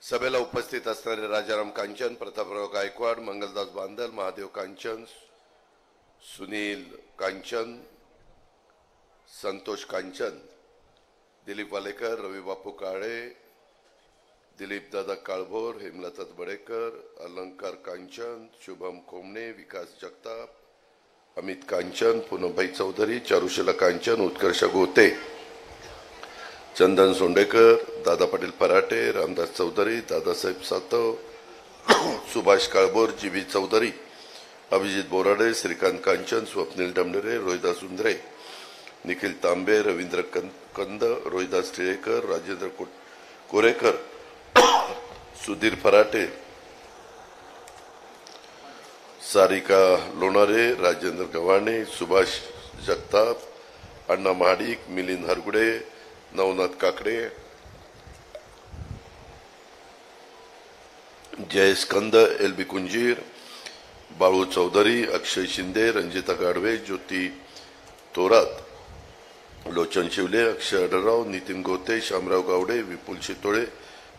सभेला उपस्थित असणारे राजाराम कांचन, प्रतापराव गायकवाड, मंगलदास बांदल, महादेव कांचन, सुनील कांचन, संतोष कांचन, दिलीप वालेकर, रवी बापू काळे, दिलीप दादा काळभोर, हेमलता बडेकर, अलंकार कांचन, शुभम कोमणे, विकास जगताप, अमित कांचन, पूनमभाई चौधरी, चारुशीला कांचन, उत्कर्ष गोते, चंदन सोंडेकर, दादा पाटील पराटे, रामदास चौधरी, दादासाहेब सातव, सुभाष काळभोर, जीबी चौधरी, अभिजित बोराडे, श्रीकांत कांचन, स्वप्नील डमडरे, रोहिदास उंद्रे, निखिल तांबे, रवींद्र कंद, रोहिदास टिळेकर, राजेंद्र कोरेकर, सुधीर फराटे, सारिका लोणारे, राजेंद्र गव्हाणे, सुभाष जगताप, अण्णा महाडिक, मिलिंद हरगुडे, नवनाथ काकडे, जय स्कंद, एल बी कुंजीर, बाळू चौधरी, अक्षय शिंदे, रंजिता गाडवे, ज्योती थोरात, लोचन शिवले, अक्षय अडराव, नितीन गोते, शामराव गावडे, विपुल शितोळे,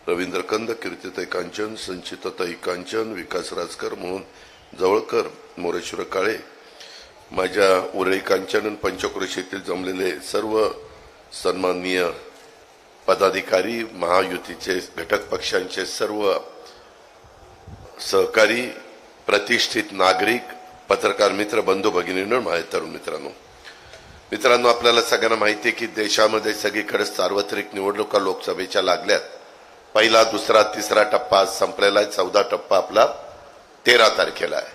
रवींद्र कंद, कीर्तिताई कांचन, संचिताताई कांचन, विकास राजकर, मोहन जवळकर, मोरेश्वर काळे, माझ्या उरळी कांचन, पंचक्रोशीतील जमलेले सर्व सन्माननीय पदाधिकारी, महायुतीचे घटक पक्षांचे सर्व सहकारी, प्रतिष्ठित नागरिक, पत्रकार मित्र, बंधू भगिनींनो, माझ्या तरुण मित्रांनो, आपल्याला सगळ्यांना माहिती आहे की देशामध्ये सगळीकडे सार्वत्रिक निवडणुका लोकसभेच्या लागल्यात. पहिला, दुसरा, तिसरा टप्पा संपलेला आहे. 14 टप्पा आपला 13 तारखेला आहे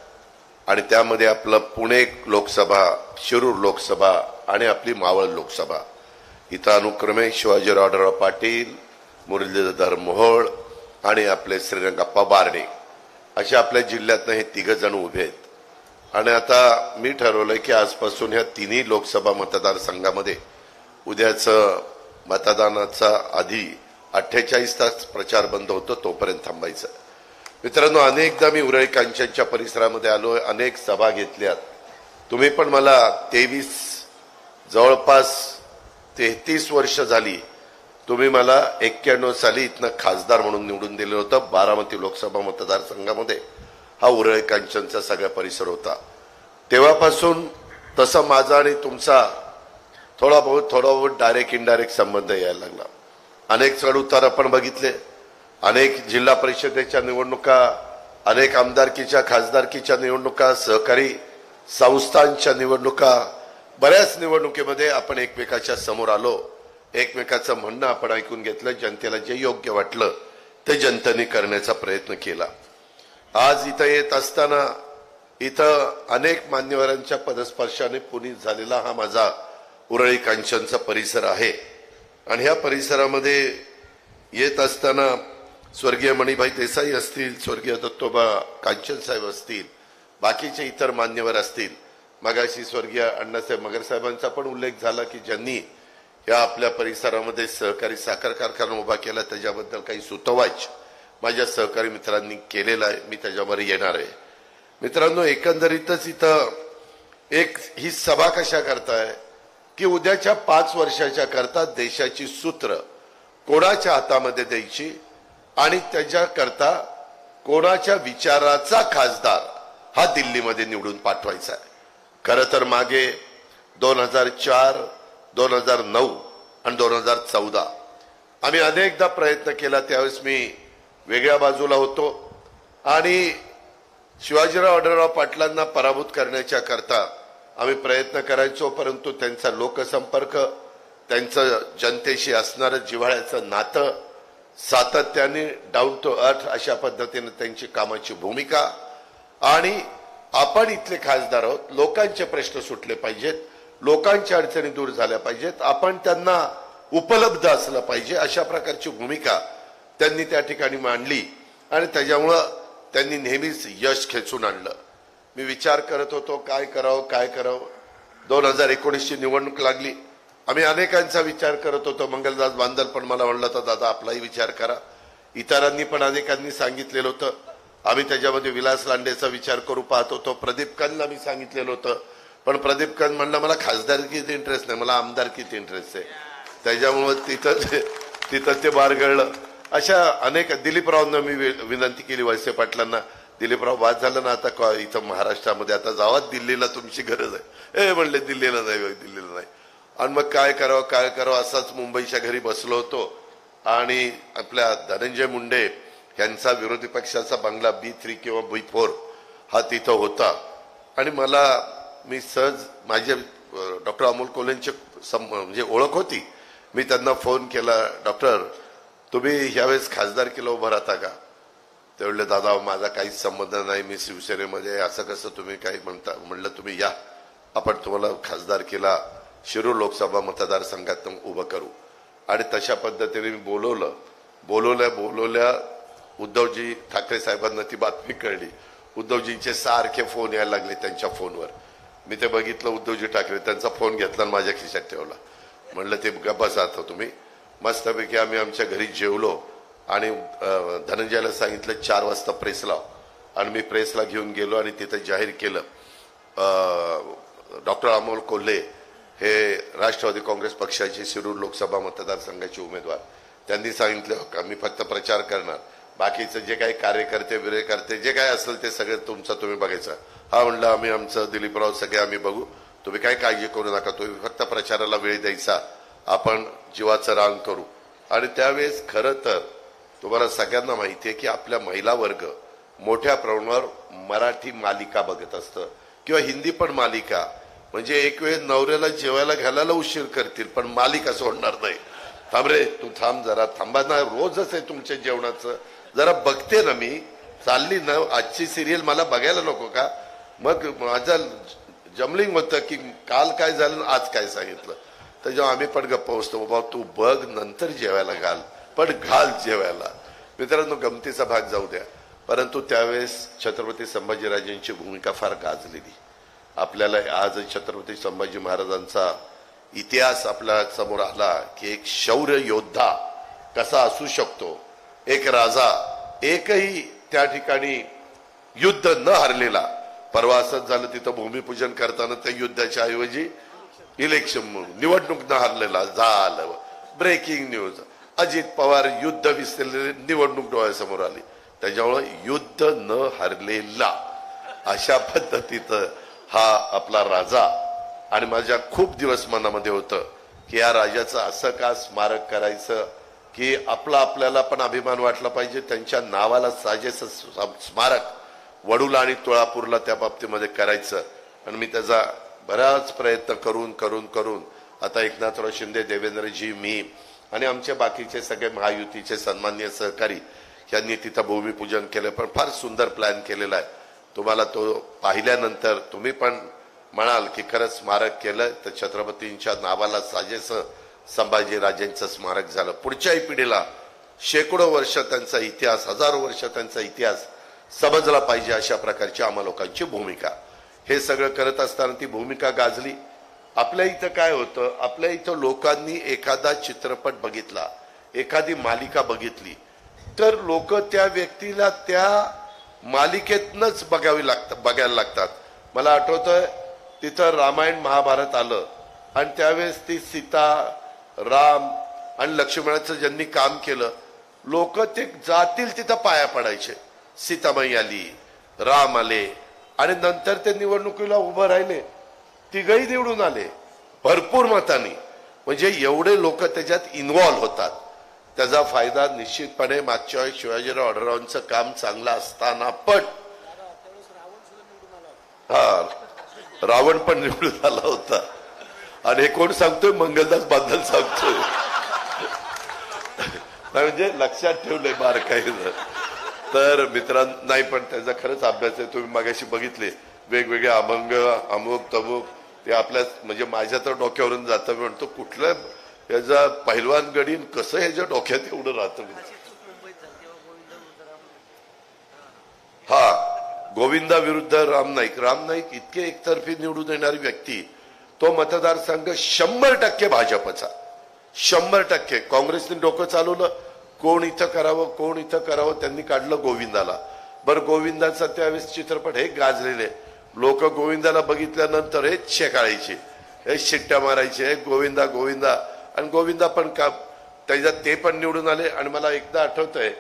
आणि त्यामध्ये आपलं पुणे लोकसभा, शिरूर लोकसभा आणि आपली मावळ लोकसभा. इथं अनुक्रमे शिवाजीराव आढळराव पाटील, मुरलीधर मोहोळ आणि आपले श्रीरंगप्पा बारणे अशा आपल्या जिल्ह्यातनं हे 3 जण उभे आहेत. आणि आता मी ठरवलंय की आजपासून ह्या तिन्ही लोकसभा मतदारसंघामध्ये उद्याचं मतदानाचा आधी 48 तास प्रचार बंद होतो तोपर्यंत थांबायचं. मित्रांनो, अनेकदा मी उरळी कांचनच्या परिसरामध्ये आलोय, अनेक सभा घेतल्यात. तुम्ही पण मला जवळपास 33 वर्ष झाली. तुम्ही मला 91 साली इथनं खासदार म्हणून निवडून दिलं होतं. बारामती लोकसभा मतदारसंघामध्ये हा उरळी कांचनचा सगळा परिसर होता. तेव्हापासून तसं माझा आणि तुमचा थोडा बहुत डायरेक्ट इनडायरेक्ट संबंध यायला लागला. अनेक चढउतार आपण बघितले, अनेक जिल्हा परिषदेच्या निवडणुका, अनेक आमदारकीच्या, खासदारकीच्या निवडणुका, सहकारी संस्थांच्या निवडणुका, बऱ्याच निवडणुकीमध्ये आपण एकमेकाच्या समोर आलो. एकमेकाचं म्हणणं आपण ऐकून घेतलं. जनतेला जे योग्य वाटलं ते जनतेने करण्याचा प्रयत्न केला. आज इथं येत असताना इथं अनेक मान्यवरांच्या पदस्पर्शाने पुनीत झालेला हा माझा उरळी कांचनचा परिसर आहे. आणि ह्या परिसरामध्ये येत असताना स्वर्गीय मणिभाई देसाई असतील, स्वर्गीय दत्तोबा कांचन साहेब असतील, बाकीचे इतर मान्यवर असतील. मगाशी स्वर्गीय अण्णासाहेब मगर साहेबांचा पण उल्लेख झाला की ज्यांनी या आपल्या परिसरामध्ये सहकारी साखर कारखाना उभा केला, त्याच्याबद्दल काही सुतोवाच माझ्या सहकारी मित्रांनी केलेला आहे. मी त्याच्यावर येणार आहे. मित्रांनो, एकंदरीतच इथं ही सभा कशा करताय की उद्याच्या 5 वर्षाच्या करता देशाची सूत्र कोणाच्या हातामध्ये द्यायची आणि त्याच्याकरता कोणाच्या विचाराचा खासदार हा दिल्लीमध्ये निवडून पाठवायचा आहे. खरं तर मागे 2004, 2009 आणि 2014 आम्ही अनेकदा प्रयत्न केला. त्यावेळेस मी वेगळ्या बाजूला होतो आणि शिवाजीराव आढळराव पाटलांना पराभूत करण्याच्या करता आम्ही प्रयत्न करायचो. परंतु त्यांचा लोकसंपर्क, त्यांचं जनतेशी असणारं जिव्हाळ्याचं नातं, सातत्याने डाऊन टू अर्थ अशा पद्धतीने त्यांची कामाची भूमिका आणि आपण इथले खासदार आहोत, लोकांचे प्रश्न सुटले पाहिजेत, लोकांच्या अडचणी दूर झाल्या पाहिजेत, आपण त्यांना उपलब्ध असलं पाहिजे, अशा प्रकारची भूमिका त्यांनी त्या ठिकाणी मांडली आणि त्याच्यामुळं त्यांनी नेहमीच यश खेचून आणलं. मी विचार करत होतो काय करावं. 2019ची निवडणूक लागली. आम्ही अनेकांचा विचार करत होतो. मंगलदास बांदल पण मला म्हणलं होतं, दादा आपलाही विचार करा. इतरांनी पण अनेकांनी सांगितलेलं होतं. आम्ही त्याच्यामध्ये विलास लांडेचा विचार करू पाहत होतो. प्रदीप कंदला मी सांगितलेलं होतं, पण प्रदीप कंद म्हणलं मला खासदारकीत इंटरेस्ट नाही, मला आमदारकीत इंटरेस्ट आहे. त्याच्यामुळे तिथं ते बारगळलं. अशा अनेक दिलीपरावांना मी विनंती केली, वळसे पाटलांना, दिलीपराव बाद झालं ना आता इथं महाराष्ट्रामध्ये, आता जावा दिल्लीला, तुमची गरज आहे. म्हणले दिल्लीला नाही, दिल्लीला नाही. आणि मग काय करावं असाच मुंबईच्या घरी बसलो होतो आणि आपल्या धनंजय मुंडे यांचा विरोधी पक्षाचा बंगला B3 किंवा B4 हा तिथं होता. आणि मी सहज माझे डॉक्टर अमोल कोल्हेंची म्हणजे ओळख होती. मी त्यांना फोन केला, डॉक्टर तुम्ही ह्यावेळेस खासदारकीला उभं राहता का? ते म्हणले दादा माझा काहीच संबंध नाही, मी शिवसेनेमध्ये, असं कसं तुम्ही काही म्हणता? म्हणलं तुम्ही या, आपण तुम्हाला खासदारकीला शिरूर लोकसभा मतदारसंघात उभं करू. आणि तशा पद्धतीने मी बोलवल्या उद्धवजी ठाकरे साहेबांना ती बातमी कळली. उद्धवजींचे सारखे फोन यायला लागले त्यांच्या फोनवर. मी ते बघितलं, उद्धवजी ठाकरे, त्यांचा फोन घेतला आणि माझ्या खिशात ठेवला. म्हणलं ते गप्पा आता तुम्ही. मस्तपैकी आम्ही आमच्या घरी जेवलो आणि धनंजयला सांगितलं 4 वाजता प्रेस लाव. आणि मी प्रेसला घेऊन गेलो आणि तिथं जाहीर केलं डॉक्टर अमोल कोल्हे हे राष्ट्रवादी काँग्रेस पक्षाचे शिरूर लोकसभा मतदारसंघाचे उमेदवार. त्यांनी सांगितलं का मी फक्त प्रचार करणार, बाकीचं जे काही कार्यकर्ते जे काय असेल ते सगळं तुम्ही बघायचं. हा म्हणलं आम्ही आमचं दिलीपराव सगळे आम्ही बघू, तुम्ही काय काळजी करू नका, तुम्ही फक्त प्रचाराला वेळ द्यायचा, आपण जीवाचं रान करू. आणि त्यावेळेस खरं तर तुम्हाला सगळ्यांना माहिती आहे की आपल्या महिला वर्ग मोठ्या प्रमाणावर मराठी मालिका बघत असतं किंवा हिंदी पण मालिका. म्हणजे एक वेळ नवऱ्याला जेवायला घालायला उशीर करतील पण मालिका सोडणार नाही. थांब रे तू, जरा थांबा ना, रोजच आहे तुमच्या जेवणाचं, जरा बघते ना मी, चालली ना आजची सिरियल, मला बघायला नको का? मग माझं जमलिंग होतं की काल काय झालं आज काय सांगितलं. तर जेव्हा आम्ही पण गप्पा बसतो, बाबा तू बघ नंतर जेवायला घाल, पण घाल जेवायला. मित्रांनो गमतीचा भाग जाऊ द्या, परंतु त्यावेळेस छत्रपती संभाजीराजांची भूमिका फार गाजलेली. आपल्याला आज छत्रपती संभाजी महाराजांचा इतिहास आपल्या समोर आला की एक शौर्य योद्धा कसा असू शकतो, एक राजा, एकही त्या ठिकाणी युद्ध न हरलेला. परवा असंच झालं, तिथं भूमिपूजन करताना त्या युद्धाच्या ऐवजी इलेक्शन म्हणून निवडणूक न हरलेला झालं. ब्रेकिंग न्यूज, अजित पवार युद्ध विसरलेले, निवडणूक डोळ्यासमोर आली. त्याच्यामुळे युद्ध न हरलेला अशा पद्धतीचं हा आपला राजा. आणि माझ्या खूप दिवस मनामध्ये होतं की या राजाचं असं का स्मारक करायचं की आपल्याला पण अभिमान वाटला पाहिजे. त्यांच्या नावाला साजेसं स्मारक वडूला आणि तुळापूरला त्या बाबतीमध्ये करायचं. आणि मी त्याचा बराच प्रयत्न करून आता एकनाथराव शिंदे, देवेंद्रजी, मी आणि आमचे बाकीचे सगळे महायुतीचे सन्माननीय सहकारी यांनी तिथं भूमिपूजन केलं. पण फार सुंदर प्लॅन केलेला आहे. तुम्हाला तो पाहिल्यानंतर तुम्ही पण म्हणाल की खरंच स्मारक केलं तर छत्रपतींच्या नावाला साजेसं संभाजीराजांचं स्मारक झालं. पुढच्याही पिढीला शेकडो वर्ष त्यांचा इतिहास, हजारो वर्ष त्यांचा इतिहास समजला पाहिजे, अशा प्रकारची आम्हा लोकांची भूमिका. हे सगळं करत असताना ती भूमिका गाजली. आपल्या इथं काय होतं, आपल्या इथं लोकांनी एखादा चित्रपट बघितला, एखादी मालिका बघितली तर लोक त्या व्यक्तीला त्या मालिकेतनच बघायला लागतात. मला आठवतंय तिथं रामायण महाभारत आलं आणि त्यावेळेस ती सीता, राम आणि लक्ष्मणाचं ज्यांनी काम केलं, लोक ते जातील तिथं पाया पडायचे. सीताबाई आली, राम आले आणि नंतर ते निवडणुकीला उभं राहिले, तिघही निवडून आले भरपूर मतांनी. म्हणजे एवढे लोक त्याच्यात इन्व्हॉल्व होतात. त्याचा फायदा निश्चितपणे मागच्या वेळी शिवाजीराव आढळरावांचं काम चांगलं असताना पण रावण पण निवडून आला होता. आणि हे कोण सांगतोय, मंगलदास बांधल सांगतोय. म्हणजे लक्षात ठेवलंय बारकाईनं. तर मित्रांनो नाही, पण त्याचा खरंच अभ्यास आहे. तुम्ही मागाशी बघितले वेगवेगळे अभंग, अमुक तमुक, ते आपल्या म्हणजे माझ्या तर डोक्यावरून जातं. मी म्हणतो कुठलं याचा पहिलवान गडीन कसं ह्याच्या डोक्यात एवढं राहतं. हा, गोविंदा विरुद्ध राम नाईक इतके एकतर्फी निवडून येणारी व्यक्ती. तो मतदारसंघ 100% भाजपचा, 100%. काँग्रेसने डोकं चालवलं, कोण इथं करावं, त्यांनी काढलं गोविंदाला. बरं, गोविंदाचा त्यावेळेस चित्रपट हे गाजलेले लोक गोविंदाला बघितल्यानंतर हेच शेकाळायचे, हे शिट्ट्या मारायचे, गोविंदा. आणि गोविंदा पण का त्याच्यात ते पण निवडून आले. आणि मला एकदा आठवतंय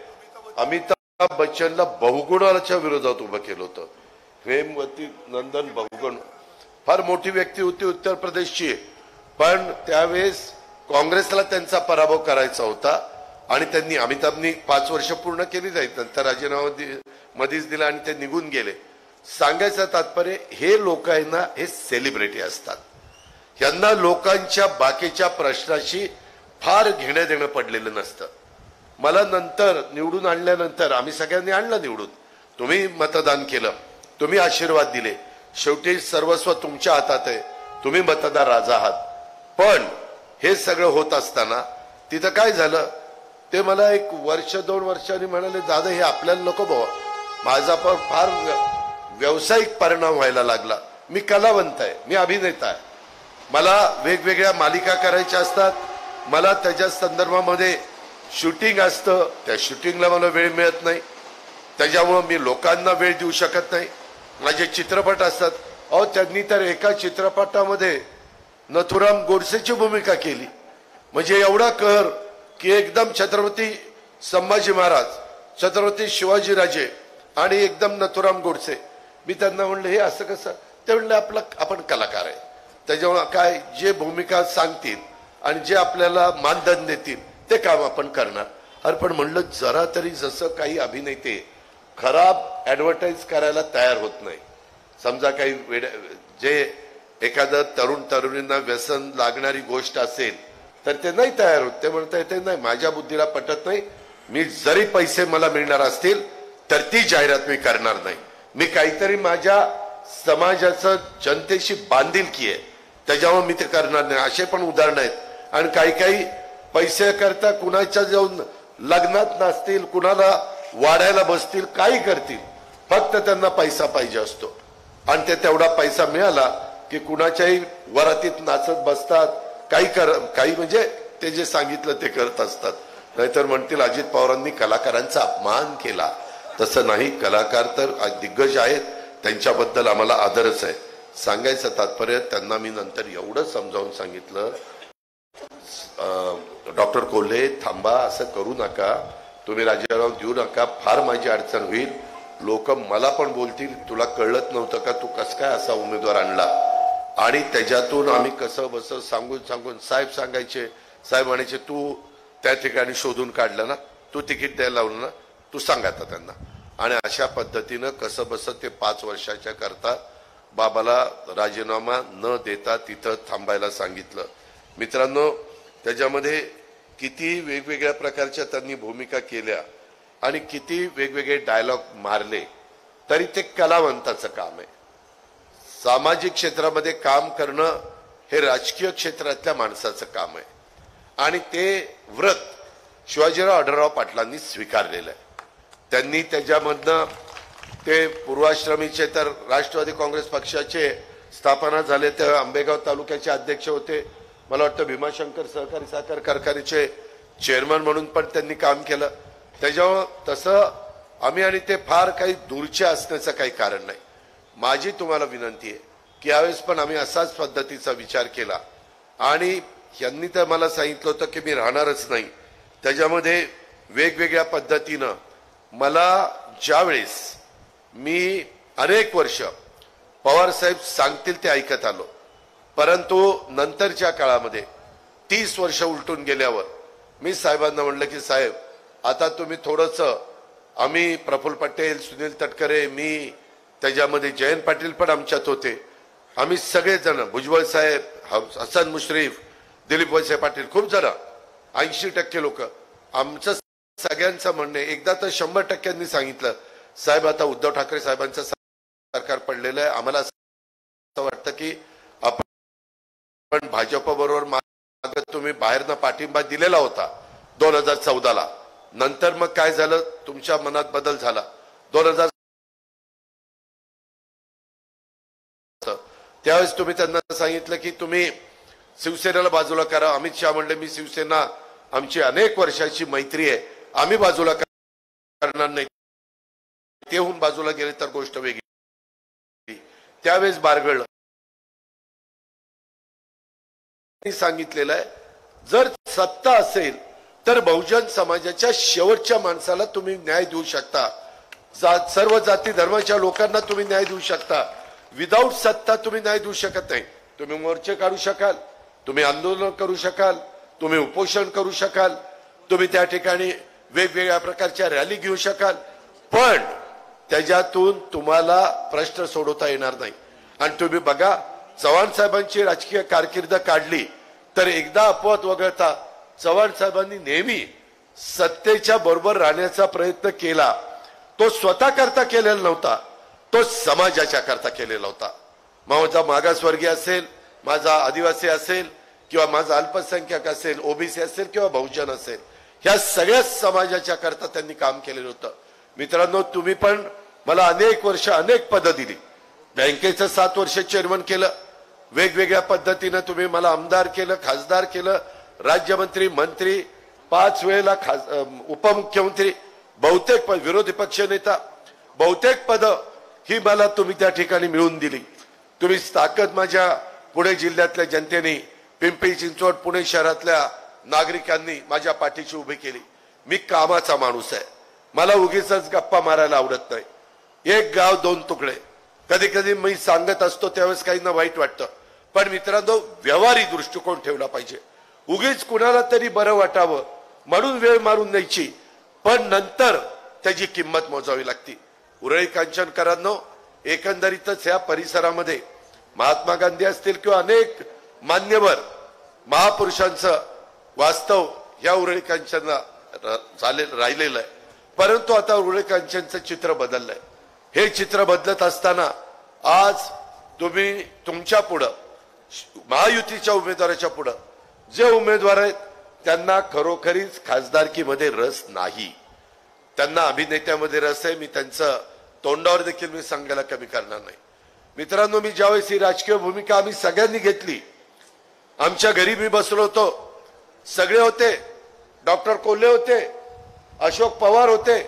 अमिताभ बच्चनला बहुगुणाच्या विरोधात उभं केलं होतं. हेमवती नंदन बहुगुण फार मोठी व्यक्ती होती उत्तर प्रदेशची, पण त्यावेळेस काँग्रेसला त्यांचा पराभव करायचा होता आणि त्यांनी अमिताभनी 5 वर्ष पूर्ण केली जाईल, नंतर राजीनामा मध्येच दिला आणि ते निघून गेले. सांगायचं तात्पर्य हे लोक आहे ना, हे सेलिब्रिटी असतात. यांना लोकांच्या बाकीच्या प्रश्नाशी फार घेणं देणं पडलेलं नसतं. मला नंतर निवडून आणल्यानंतर आम्ही सगळ्यांनी आणलं निवडून, तुम्ही मतदान केलं, तुम्ही आशीर्वाद दिले, शेवटी सर्वस्व तुमच्या हातात आहे, तुम्ही मतदार राजा आहात. पण हे सगळं होत असताना तिथं काय झालं ते मला 1 वर्ष 2 वर्षांनी म्हणाले, दादा हे आपल्याला नको बाबा. माझा पण फार व्यावसायिक परिणाम व्हायला लागला. मी कलावंत आहे, मी अभिनेता आहे, मला वेगवेगळ्या मालिका करायच्या असतात, मला त्याच्या संदर्भामध्ये शूटिंग असतं, त्या शूटिंगला मला वेळ मिळत नाही, त्याच्यामुळं मी लोकांना वेळ देऊ शकत नाही. माझे चित्रपट असतात. अहो त्यांनी तर एका चित्रपटामध्ये नथुराम गोडसेची भूमिका केली, म्हणजे एवढा कहर की एकदम छत्रपती संभाजी महाराज, छत्रपती शिवाजीराजे आणि एकदम नथुराम गोडसे. मी त्यांना म्हणलं हे असं कसं? ते म्हणले आपण कलाकार आहे, त्याच्यामुळे काय जे भूमिका सांगतील आणि जे आपल्याला मानधन देतील ते काम आपण करणार. अरे पण म्हणलं जरा तरी जसं काही अभिनेते खराब ऍडव्हर्टाईज करायला तयार होत नाही. समजा काही जे एखादं तरुण तरुणींना व्यसन लागणारी गोष्ट असेल तर ते नाही तयार होत. ते म्हणता येते नाही, माझ्या बुद्धीला पटत नाही, मी जरी पैसे मला मिळणार असतील तर ती जाहिरात मी करणार नाही. मी काहीतरी माझ्या समाजाचं जनतेशी बांधिलकी आहे त्याच्यामुळे मी ते करणार नाही. असे पण उदाहरण आहेत. आणि काही काही पैसे करता कुणाच्या जाऊन लग्नात नसतील, कुणाला वाढायला बसतील, काही करतील, फक्त त्यांना पैसा पाहिजे असतो. आणि ते तेवढा पैसा मिळाला की कुणाच्याही वरातीत नाचत बसतात, काही म्हणजे ते जे सांगितलं ते करत असतात. नाहीतर म्हणतील अजित पवारांनी कलाकारांचा अपमान केला. तसं नाही, कलाकार तर दिग्गज आहेत, त्यांच्याबद्दल आम्हाला आदरच आहे. सांगायचं तात्पर्य त्यांना मी नंतर एवढं समजावून सांगितलं, डॉक्टर कोल्हे थांबा, असं करू नका, तुम्ही राजीनामा देऊ नका, फार माझी अडचण होईल. लोक मला पण बोलतील तुला कळत नव्हतं का, तू कस काय असा उमेदवार आणला. आणि त्याच्यातून आम्ही कसं बस सांगून साहेब सांगायचे, साहेब म्हणायचे तू त्या ठिकाणी शोधून काढलं ना, तू तिकीट द्यायला लावलं ना, तू सांग आता त्यांना. आणि अशा पद्धतीनं कसं बस ते 5 वर्षाच्या करता बाबाला राजीनामा न देता तिथं थांबायला सांगितलं. मित्रांनो, त्याच्यामध्ये किती वेगवेगळ्या प्रकारच्या त्यांनी भूमिका केल्या आणि किती वेगवेगळे डायलॉग मारले, तरी ते कलावंताचं काम आहे. सामाजिक क्षेत्रामध्ये काम करणं हे राजकीय क्षेत्रातल्या माणसाचं काम आहे. आणि ते व्रत शिवाजीराव आढळराव पाटलांनी स्वीकारलेलं आहे. त्यांनी त्याच्यामधनं ते पूर्वाश्रमीचे तर राष्ट्रवादी काँग्रेस पक्षाचे स्थापना झाले, ते आंबेगाव तालुक्याचे अध्यक्ष होते. मला वाटतं भीमाशंकर सहकारी साखर कारखान्याचे चेअरमन म्हणून पण त्यांनी काम केलं. त्याच्यामुळं तसं आम्ही आणि ते फार काही दूरचे असण्याचं काही कारण नाही. माझी तुम्हाला विनंती आहे की यावेळेस पण आम्ही असाच पद्धतीचा विचार केला. आणि यांनी तर मला सांगितलं होतं की मी राहणारच नाही. त्याच्यामध्ये वेगवेगळ्या पद्धतीनं मला ज्यावेळेस मी अनेक वर्ष पवार साहेब सांगतील ते ऐकत आलो, परंतु नंतरच्या काळामध्ये 30 वर्ष उलटून गेल्यावर मी साहेबांना म्हणलं की साहेब आता तुम्ही थोडंसं, आम्ही प्रफुल्ल पटेल, सुनील तटकरे, मी, त्याच्यामध्ये जयंत पाटील पण आमच्यात होते, आम्ही सगळेजण, भुजबळ साहेब, हसन मुश्रीफ, दिलीप वळसे पाटील, खूप जण, 80% लोक, आमचं सगळ्यांचं म्हणणं एकदा तर 100%नी सांगितलं, साहेब आता उद्धव ठाकरे साहेबांचं सरकार पडलेलं आहे, आम्हाला असं वाटतं की आपण भाजप बरोबर तुम्ही बाहेरनं पाठिंबा दिलेला होता 2014ला, नंतर मग काय झालं, तुमच्या मनात बदल झाला. 2000 त्यावेळेस तुम्ही त्यांना सांगितलं की तुम्ही शिवसेनेला बाजूला करा. अमित शहा म्हणले मी शिवसेना, आमची अनेक वर्षाची मैत्री आहे, आम्ही बाजूला करणार नाही. ते होऊन बाजूला गेले तर गोष्ट वेगळी. त्यावेळेस बारगळलं. सांगितलेलं आहे जर सत्ता असेल तर बहुजन समाजाच्या शेवटच्या माणसाला तुम्ही न्याय देऊ शकता. सर्व जाती धर्माच्या लोकांना तुम्ही न्याय देऊ शकता. विदाऊट सत्ता तुम्ही न्याय देऊ शकत नाही. तुम्ही मोर्चे काढू शकाल, तुम्ही आंदोलन करू शकाल, तुम्ही उपोषण करू शकाल, तुम्ही त्या ठिकाणी वेगवेगळ्या प्रकारच्या रॅली घेऊ शकाल, पण त्याच्यातून तुम्हाला प्रश्न सोडवता येणार नाही. आणि तुम्ही बघा, चव्हाण साहेबांची राजकीय कारकीर्द काढली तर एकदा अपवाद वगळता चव्हाण साहेबांनी नेहमी सत्तेच्या बरोबर राहण्याचा प्रयत्न केला. तो स्वतः करता केलेला नव्हता, तो समाजाच्या करता केलेला होता. माझा मागासवर्गीय असेल, माझा आदिवासी असेल, किंवा माझा अल्पसंख्याक असेल, ओबीसी असेल किंवा बहुजन असेल, ह्या सगळ्या समाजाच्या करता त्यांनी काम केलेलं होतं. मित्रांनो, तुम्ही पण मला अनेक वर्ष अनेक पदं दिली. बँकेचं 7 वर्ष चेअरमन केलं, वेगवेगळ्या पद्धतीनं तुम्ही मला आमदार केलं, खासदार केलं, राज्यमंत्री, मंत्री, 5 वेळेला उपमुख्यमंत्री, बहुतेक विरोधी पक्ष नेता, बहुतेक पदं ही मला तुम्ही त्या ठिकाणी मिळवून दिली. तुम्ही ताकद माझ्या पुणे जिल्ह्यातल्या जनतेने, पिंपरी चिंचवड, पुणे शहरातल्या नागरिकांनी माझ्या पाठीशी उभी केली. मी कामाचा माणूस आहे, मला उगीच गप्पा मारायला आवडत नाही. एक गाव 2 तुकडे कधी कधी मी सांगत असतो, त्यावेळेस काहींना वाईट वाटतं, पण मित्रांनो, व्यवहारी दृष्टिकोन ठेवला पाहिजे. उगीच कुणाला तरी बरं वाटावं म्हणून वेळ मारून द्यायची, पण नंतर त्याची किंमत मोजावी लागती. उरळी कांचनकरांनो, एकंदरीतच या परिसरामध्ये महात्मा गांधी असतील किंवा अनेक मान्यवर महापुरुषांचं वास्तव या उरळी कांचनला राहिलेलं आहे. परंतु आता उरळी कांचनचं चित्र बदललंय. हे चित्र बदलत असताना आज तुम्ही तुमच्या पुढं, महायुतीच्या उमेदवाराच्या पुढं जे उमेदवार आहेत त्यांना खरोखरीच खासदारकीमध्ये रस नाही, त्यांना अभिनेत्यामध्ये रस आहे. मी त्यांचं तोंडावर देखील मी सांगायला कमी करणार नाही. मित्रांनो, मी ज्यावेळेस ही राजकीय भूमिका आम्ही सगळ्यांनी घेतली, आमच्या घरी मी बसलो होतो, सगळे होते, डॉक्टर कोल्हे होते, अशोक पवार होते,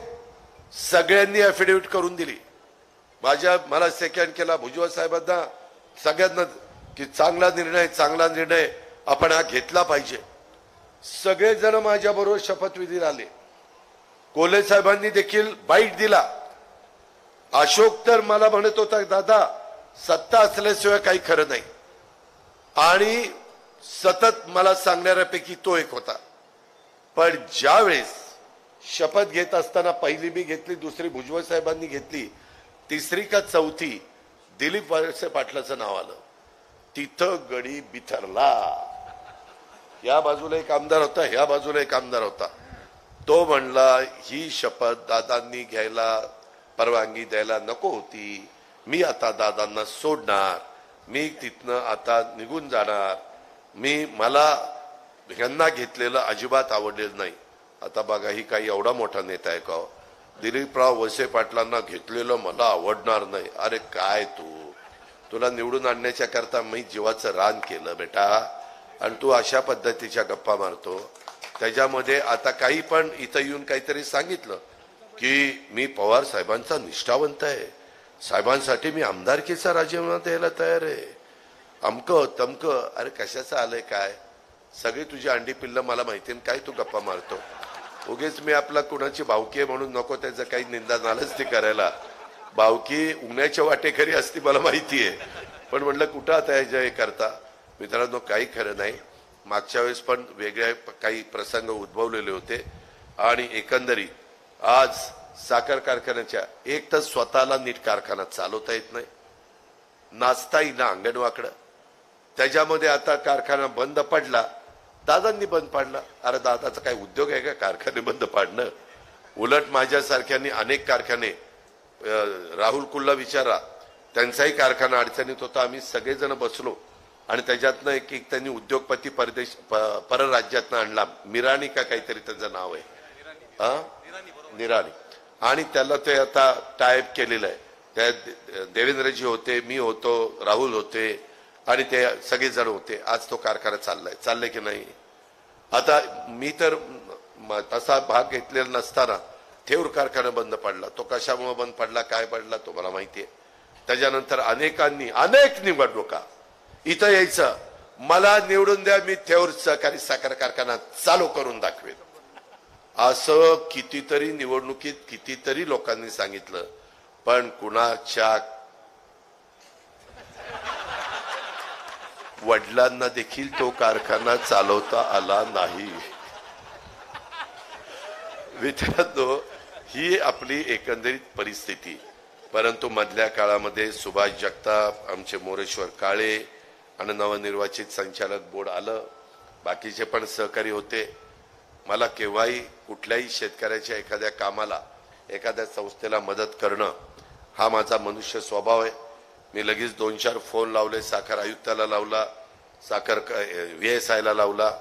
सगळ्यांनी अफिडेव्हिट करून दिली. मला सेकंड केला भुजबळ साहेबांना, सगळ्यांना, की चांगला निर्णय आपण हा घेतला पाहिजे. सगळेजण माझ्या बरोबर शपथविधीला आले. कोल्हे साहेबांनी देखील बाईट दिला. अशोक तर मला म्हणत होता, दादा सत्ता असल्याशिवाय काही खरं नाही, आणि सतत मला सांगणाऱ्यापैकी तो एक होता. पण ज्यावेळेस शपथ घेत असताना पहिली मी घेतली, दुसरी भुजबळ साहेबांनी घेतली, तिसरी का चौथी दिलीप वळसे पाटलाचं नाव आलं, तिथं गडी बिथरला. या बाजूला एक आमदार होता, ह्या बाजूला एक आमदार होता. तो म्हणला, ही शपथ दादांनी घ्यायला परवानगी द्यायला नको होती, मी आता दादांना सोडणार, मी तिथनं आता निघून जाणार, मला ह्यांना घेतलेलं अजिबात आवडलेलं नाही. आता बघा, ही काही एवढा मोठा नेता आहे का? दिलीपराव वळसे पाटलांना घेतलेलं मला आवडणार नाही. अरे काय, तुला निवडून आणण्याच्या करता मी जीवाचं रान केलं बेटा, आणि तू अशा पद्धतीच्या गप्पा मारतो. त्याच्यामध्ये आता काही पण इथं येऊन काहीतरी सांगितलं की मी पवार साहेबांचा निष्ठावंत आहे, साहेबांसाठी मी आमदारकीचा राजीनामा द्यायला तयार आहे, अमकं तमकं. अरे कशाचं आलंय काय? सगळी तुझी अंडी पिल्लं मला माहिती, काय तू गप्पा मारतो? उगीच मी आपला कुणाची भावकी आहे म्हणून नको त्याचं काही निंदा झालंच ते करायला. भावकी उन्हाच्या वाटेकरी असती मला माहिती आहे, पण म्हटलं कुठं आता ह्याच्या हे करता. मित्रांनो, काही खरं नाही. मागच्या वेळेस पण वेगळे काही प्रसंग उद्भवलेले होते, आणि एकंदरीत आज साखर कारखान्याच्या एक तर स्वतःला नीट कारखाना चालवता येत नाही, नाचता येईना अंगणवाकडं. त्याच्यामध्ये आता कारखाना बंद पडला, दादांनी बंद पाडला. अरे दादाचा काही उद्योग आहे का कारखाने बंद पाडणं? उलट माझ्यासारख्यांनी अनेक कारखाने, राहुल कुल्ला विचारा, त्यांचाही कारखाना अडचणीत होता. आम्ही सगळेजण बसलो आणि त्याच्यातनं एक त्यांनी उद्योगपती परराज्यातनं आणला, मिराणी का काहीतरी त्याचं नाव आहे, निराणी, आणि त्याला ते आता टायप केलेलं आहे. त्या देवेंद्रजी होते, मी होतो, राहुल होते, आणि ते सगळेजण होते. आज तो कारखाना चाललाय की नाही? आता मी तर तसा भाग घेतलेला नसताना थेऊर कारखाना बंद पडला. तो कशामुळे बंद पडला, काय पडला, तो मला माहितीये. त्याच्यानंतर अनेक निवडणुका इथं यायचं, मला निवडून द्या, मी थेऊर सहकारी साखर कारखाना चालू करून दाखवेन. असं कितीतरी निवडणुकीत कितीतरी लोकांनी सांगितलं, पण कुणाच्या वडिलांना देखील तो कारखाना चालवता आला नाही. मित्रांनो, ही आपली एकंदरीत परिस्थिती. परंतु मधल्या काळामध्ये सुभाष जगताप, आमचे मोरेश्वर काळे आणि नवनिर्वाचित संचालक बोर्ड आलं, बाकीचे पण सहकारी होते. मला केव्हाही कुठल्याही शेतकऱ्याच्या एखाद्या कामाला, एखाद्या संस्थेला मदत करणं हा माझा मनुष्य स्वभाव आहे. मी लगेच 2-4 फोन लावले. साखर आयुक्ताला लावला, साखर VSIला लावला,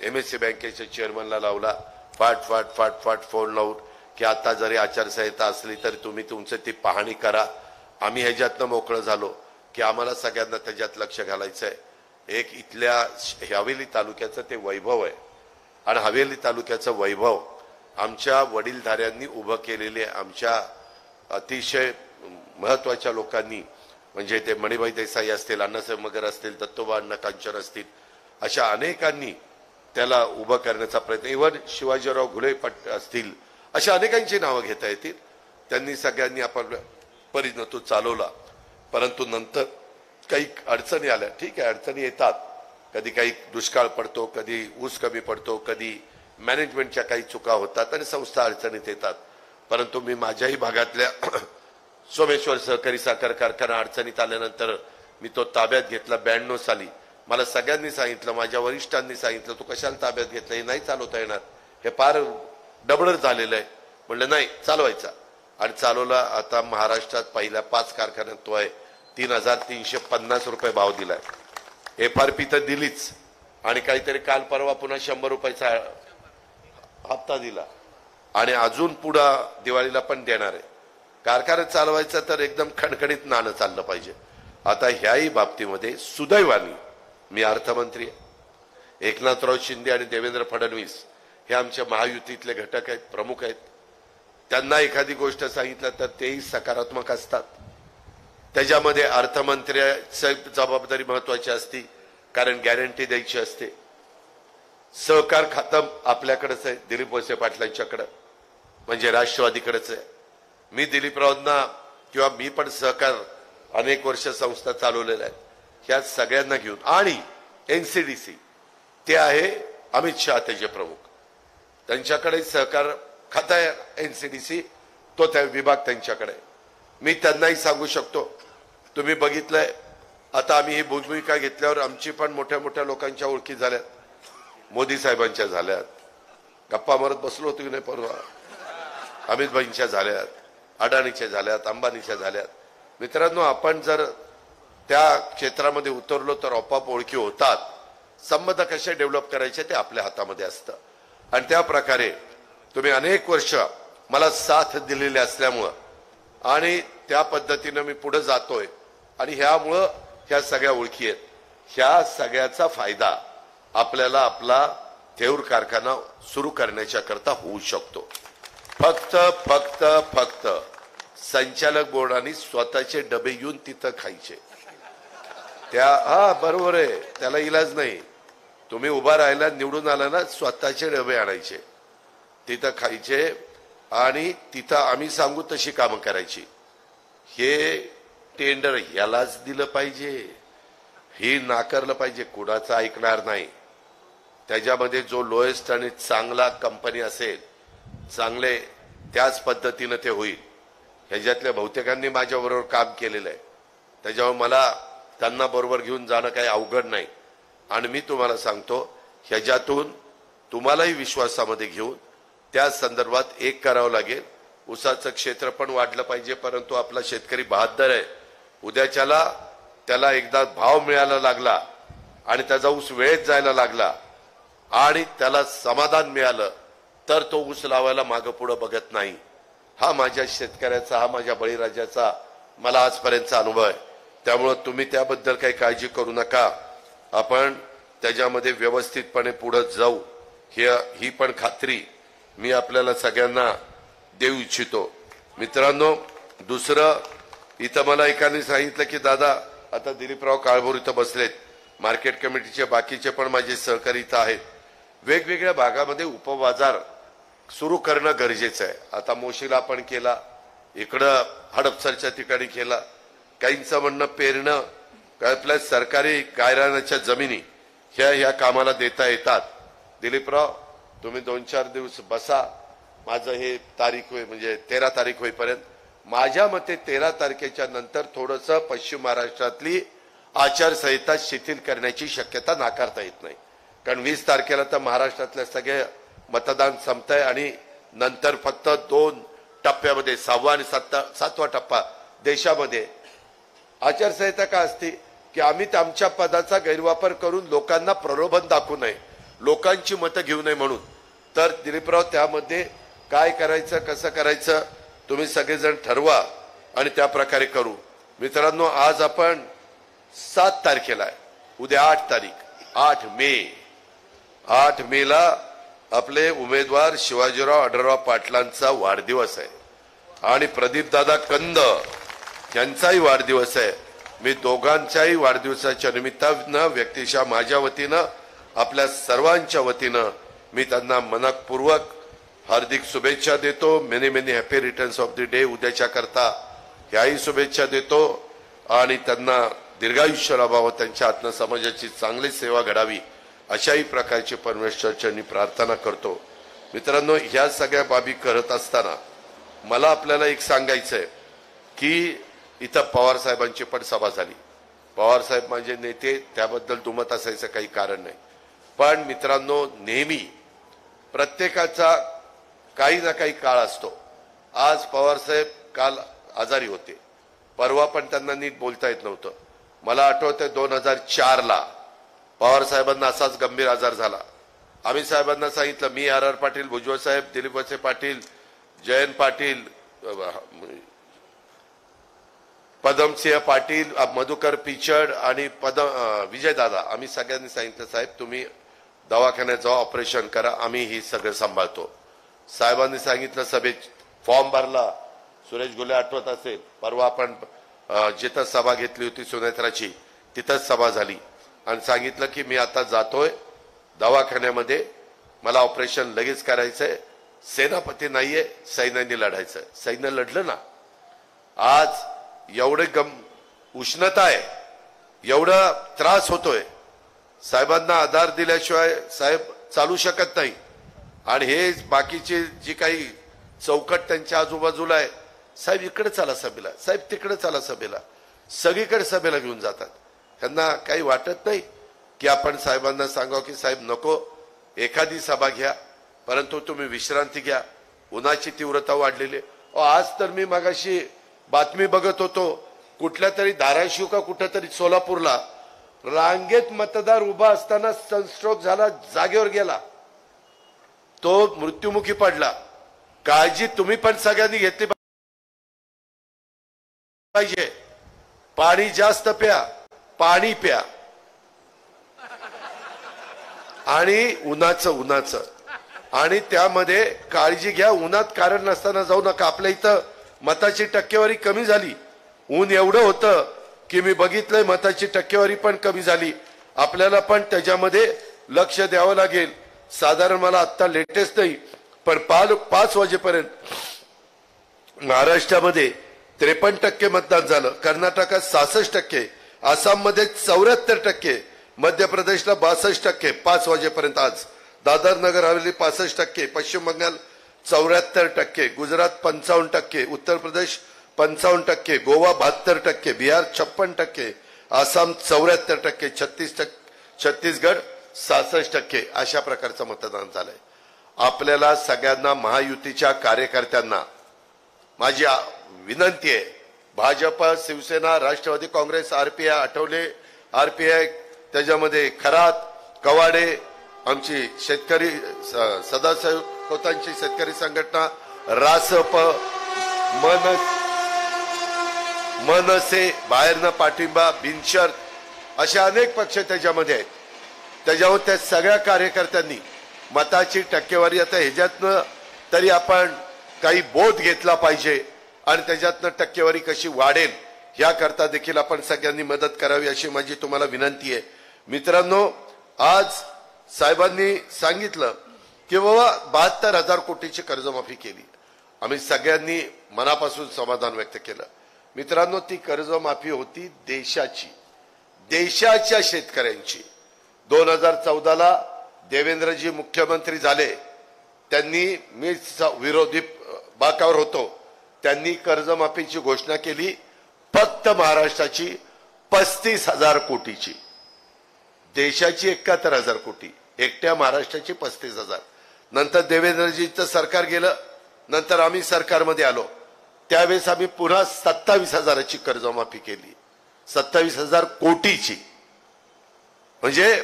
MSC बँकेच्या चेअरमनला लावला. फाट फोन लावून की आता जरी आचारसंहिता असली तरी तुम्ही तुमचं ती पाहणी करा. आम्ही ह्याच्यातनं मोकळं झालो की आम्हाला सगळ्यांना त्याच्यात लक्ष घालायचं आहे. एक इथल्या हवेली तालुक्याचं ते वैभव आहे आणि हवेली तालुक्याचं वैभव आमच्या वडीलधाऱ्यांनी उभं केलेले, आमच्या अतिशय महत्वाच्या लोकांनी, म्हणजे ते मणिभाई देसाई असतील, अण्णासाहेब मगर असतील, दत्तोबा अण्णा कांचन असतील, अशा अनेकांनी त्याला उभं करण्याचा प्रयत्न, इव्हन शिवाजीराव घुले असतील, अशा अनेकांची नावं घेता येतील. त्यांनी सगळ्यांनी आपण परीनं तो चालवला. परंतु नंतर काही अडचणी आल्या. ठीक आहे, अडचणी येतात. कधी काही दुष्काळ पडतो, कधी ऊस कमी पडतो, कधी मॅनेजमेंटच्या काही चुका होतात आणि संस्था अडचणीत येतात. परंतु मी माझ्याही भागातल्या सोमेश्वर सहकारी साखर कारखाना अडचणीत आल्यानंतर मी तो ताब्यात घेतला 92 साली. मला सगळ्यांनी सांगितलं, माझ्या वरिष्ठांनी सांगितलं, तू कशाला ताब्यात घेतलं, हे नाही चालवता येणार, हे फार डबडर झालेलं आहे. म्हणलं नाही, चालवायचा. आणि चालवला. आता महाराष्ट्रात पहिल्या 5 कारखान्यात तो आहे. 3,350 रुपये भाव दिलाय. FRP तर दिलीच आणि काहीतरी काल परवा पुन्हा 100 रुपयाचा हप्ता दिला आणि अजून पुढे दिवाळीला पण देणार आहे. कारखाना चालवायचा तर एकदम खणखणीत नाणं चाललं पाहिजे. आता ह्याही बाबतीमध्ये सुदैवानी मी अर्थमंत्री आहे. एकनाथराव शिंदे आणि देवेंद्र फडणवीस हे आमच्या महायुतीतले घटक आहेत, प्रमुख आहेत. त्यांना एखादी गोष्ट सांगितलं तर तेही सकारात्मक असतात. त्याच्यामध्ये अर्थमंत्र्याची जबाबदारी महत्वाची असते, कारण गॅरंटी द्यायची असते. सहकार खातं आपल्याकडेच आहे, दिलीप वळसे पाटलांच्याकडे, म्हणजे राष्ट्रवादीकडेच आहे. मी दिलीपरावांना किंवा मी पण सहकार अनेक वर्ष संस्था चालवलेल्या आहेत. ह्या सगळ्यांना घेऊन आणि NCDC ते आहे अमित शहा त्याचे प्रमुख, त्यांच्याकडे सहकार खातं आहे. NCDC तो त्या विभाग त्यांच्याकडे. मी त्यांनाही सांगू शकतो, तुम्ही बघितलंय आता आम्ही ही भूमिका घेतल्यावर आमची पण मोठ्या मोठ्या लोकांच्या ओळखी झाल्यात, मोदी साहेबांच्या झाल्यात, गप्पा मारत बसलो होतो की नाही परवा, अमित भाईंच्या झाल्यात, अडाणीच्या झाल्यात, अंबानीच्या झाल्यात. मित्रांनो, आपण जर त्या क्षेत्रामध्ये उतरलो तर आपोआप ओळखी होतात. संबंध कसे डेव्हलप करायचे ते आपल्या हातामध्ये असतं. आणि त्या प्रकारे तुम्ही अनेक वर्ष मला साथ दिलेली असल्यामुळं आणि त्या पद्धतीनं मी पुढे जातोय आणि ह्यामुळं ह्या सगळ्या ओळखी आहेत. ह्या सगळ्याचा फायदा आपल्याला आपला थेऊर कारखाना सुरू करण्याच्या करता होऊ शकतो. फक्त संचालक बोर्डाने स्वतःचे डबे येऊन तिथं खायचे. बरोबर आहे, त्याला इलाज नाही. तुम्ही उभा राहिला, निवडून आला ना, स्वतःचे डबे आणायचे, तिथं खायचे आणि तिथं आम्ही सांगू तशी कामं करायची. हे टेंडर यालाच दिलं पाहिजे, हे नाकारलं पाहिजे, कुणाचं ऐकणार नाही. त्याच्यामध्ये जो लोएस्ट आणि चांगला कंपनी असेल, चांगले, त्याच पद्धतीनं ते होईल. ह्याच्यातल्या बहुतेकांनी माझ्याबरोबर काम केलेलं आहे, त्याच्यावर मला त्यांना बरोबर घेऊन जाणं काही अवघड नाही. आणि मी तुम्हाला सांगतो, ह्याच्यातून तुम्हालाही विश्वासामध्ये घेऊन त्या संदर्भात एक करावं लागेल. ऊसाचं क्षेत्र पण वाढलं पाहिजे, परंतु आपला शेतकरी बहादर आहे. उद्याच्याला त्याला एकदा भाव मिळायला लागला आणि त्याचा ऊस वेळेत जायला लागला आणि त्याला समाधान मिळालं तर तो ऊस लावायला मागं पुढं बघत नाही. हा माझ्या शेतकऱ्याचा, हा माझ्या बळीराजाचा मला आजपर्यंतचा अनुभव आहे. त्यामुळे तुम्ही त्याबद्दल काही काळजी करू नका. आपण त्याच्यामध्ये व्यवस्थितपणे पुढे जाऊ, ही पण खात्री मी आपल्याला सगळ्यांना देऊ इच्छितो. मित्रांनो, दुसरं, इथं मला एकाने सांगितलं की दादा, आता दिलीपराव काळभोर इथं बसलेत, मार्केट कमिटीचे बाकीचे पण माझे सहकारी इथं आहेत. वेगवेगळ्या भागामध्ये उपबाजार सुरू करणं गरजेचं आहे। आता मोशीला आपण केला, इकडं हडपसरच्या ठिकाणी केला, काहींचं म्हणणं पेरणं आपल्या सरकारी गायरानाच्या जमिनी ह्या कामाला देता येतात। दिलीपराव, तुम्ही 2-4 दिवस बसा, माझं हे तारीख म्हणजे 13 तारीख होईपर्यंत, माझ्या मते 13 तारखेच्या नंतर थोडंसं पश्चिम महाराष्ट्रातली आचारसंहिता शिथिल करण्याची शक्यता नाकारता येत नाही। कारण 20 तारखेला तर महाराष्ट्रातल्या सगळे मतदान संपतंय आणि नंतर फक्त 2 टप्प्यामध्ये 6वा आणि 7वा टप्पा देशामध्ये आचारसंहिता का असते की आम्ही आमच्या पदाचा गैरवापर करून लोकांना प्रलोभन दाखवू नये, लोकांची मतं घेऊ नये म्हणून। तर दिलीपराव, त्यामध्ये काय करायचं, कसं करायचं तुम्ही सगळेजण ठरवा आणि त्या प्रकारे करू। मित्रांनो, आज आपण 7 तारखेला आहे, उद्या 8 तारीख 8 मेला आपले उमेदवार शिवाजीराव आढळराव पाटलांचा वाढदिवस आहे आणि प्रदीपदादा कंद यांचाही वाढदिवस आहे। मी दोघांच्याही वाढदिवसाच्या निमित्तानं व्यक्तिशः माझ्या वतीनं आपल्या सर्वांच्या वतीनं मी त्यांना मनपूर्वक हार्दिक शुभेच्छा देतो। Many happy returns of the day उद्याच्या करता ह्याही शुभेच्छा देतो आणि त्यांना दीर्घायुष्य लाभावं, त्यांच्या हातनं समाजाची चांगली सेवा घडावी अशाही प्रकारची परमेश्वराची प्रार्थना करतो। मित्रांनो, ह्या सगळ्या बाबी करत असताना मला आपल्याला एक सांगायचंय की इथं पवार साहेबांची पण सभा झाली। पवार साहेब माझे नेते, त्याबद्दल दुमत असायचं काही कारण नाही, पण मित्रांनो, नेहमी प्रत्येकाचा काही ना काही काळ असतो। आज पवार साहेब काल आजारी होते, परवा पण त्यांना नीट बोलता येत नव्हतं। मला आठवतंय 2004ला पवार साहेबांना असाच गंभीर आजार झाला। आम्ही साहेबांना सांगितलं, मी आर पाटील, भुजबळ साहेब, दिलीप वळसे पाटील, जयंत पाटील, पदमसिंह पाटील, मधुकर पिचड आणि विजयदादा, आम्ही सगळ्यांनी सांगितलं, साहेब तुम्ही दवाखान्यात जाऊ, ऑपरेशन करा, आम्ही ही सगळं सांभाळतो। साहेबांनी सांगितलं, सभेत फॉर्म भरला, सुरेश गुले आठवत असेल, परवा आपण जिथं सभा घेतली होती सुनेत्राची तिथंच सभा झाली आणि सांगितलं की मी आता जातोय दवाखान्यामध्ये, मला ऑपरेशन लगेच करायचंय, सेनापती नाहीये, सैन्याने लढायचं। सैन्य लढलं ना। आज एवढे उष्णता आहे, एवढा त्रास होतोय, साहेबांना आधार दिल्याशिवाय साहेब चालू शकत नाही आणि हे बाकीचे जी काही चौकट त्यांच्या आजूबाजूला आहे, साहेब इकडे चला सभेला, साहेब तिकडे चला सभेला, सगळीकडे सभेला घेऊन जातात। त्यांना काही वाटत नाही की आपण साहेबांना सांगावं की साहेब नको, एखादी सभा घ्या, परंतु तुम्ही विश्रांती घ्या, उन्हाची तीव्रता वाढलेली। आज तर मी मगाशी बातमी बघत होतो, कुठल्या तरी धाराशिव का कुठेतरी सोलापूरला रांगेत मतदार उभा असताना सनस्ट्रोक झाला, जागेवर गेला, तो मृत्युमुखी पडला। काळजी तुम्ही पण सगळ्यांनी घेतली पाहिजे। पाणी जास्त प्या, पाणी प्या आणि उन्हाचं आणि त्यामध्ये काळजी घ्या। उन्हात कारण नसताना जाऊ नका। आपल्या इथं मताची टक्केवारी कमी झाली, ऊन एवढं होतं की मी बघितलंय मताची टक्केवारी पण कमी झाली। आपल्याला पण त्याच्यामध्ये लक्ष द्यावं लागेल। साधारण मला आता लेटेस्ट नाही पण 5 वाजेपर्यंत महाराष्ट्रामध्ये 53% मतदान झालं, कर्नाटकात 66%, आसाममध्ये 74%, मध्य प्रदेशला 62%, 5 वाजेपर्यंत आज दादर नगर हवेली 65%, पश्चिम बंगाल 74%, गुजरात 55%, उत्तर प्रदेश 55%, गोवा 72%, बिहार 56%, आसाम 74%, छत्तीसगड 66%, अशा प्रकारचं मतदान झालंय। आपल्याला सगळ्यांना, महायुतीच्या कार्यकर्त्यांना माझी विनंती आहे, भाजप, शिवसेना, राष्ट्रवादी काँग्रेस, आरपीआय, आठवले आरपीआय, त्याच्यामध्ये खरात, कवाडे, आमची शेतकरी सदासहकोतांची शेतकरी संघटना, रासप, मनसे, बाहेरनं पाठिंबा, बिनशर्त अशा अनेक पक्ष त्याच्यामध्ये आहेत। त्याच्यावर त्या सगळ्या कार्यकर्त्यांनी मताची टक्केवारी आता ह्याच्यातनं तरी आपण काही बोध घेतला पाहिजे आणि त्याच्यातनं टक्केवारी कशी वाढेल याकरता देखील आपण सगळ्यांनी मदत करावी अशी माझी तुम्हाला विनंती आहे। मित्रांनो, आज साहेबांनी सांगितलं की बाबा 72,000 कोटीची कर्जमाफी केली. आम्ही सगळ्यांनी मनापासून समाधान व्यक्त केलं. मित्रांनो, ती कर्जमाफी होती देशाच्या शेतकऱ्यांची. 2014ला देवेंद्रजी मुख्यमंत्री झाले, त्यांनी मी विरोधी बाकावर होतो, त्यांनी कर्जमाफीची घोषणा केली फक्त महाराष्ट्राची 35,000 कोटीची. देशाची 71,000 कोटी, एकट्या महाराष्ट्राची 35,000. नंतर देवेंद्रजींचं सरकार गेलं, नंतर आम्ही सरकारमध्ये आलो, त्यावेळेस आम्ही पुन्हा 27,000ची कर्जमाफी केली, 27,000 कोटीची. म्हणजे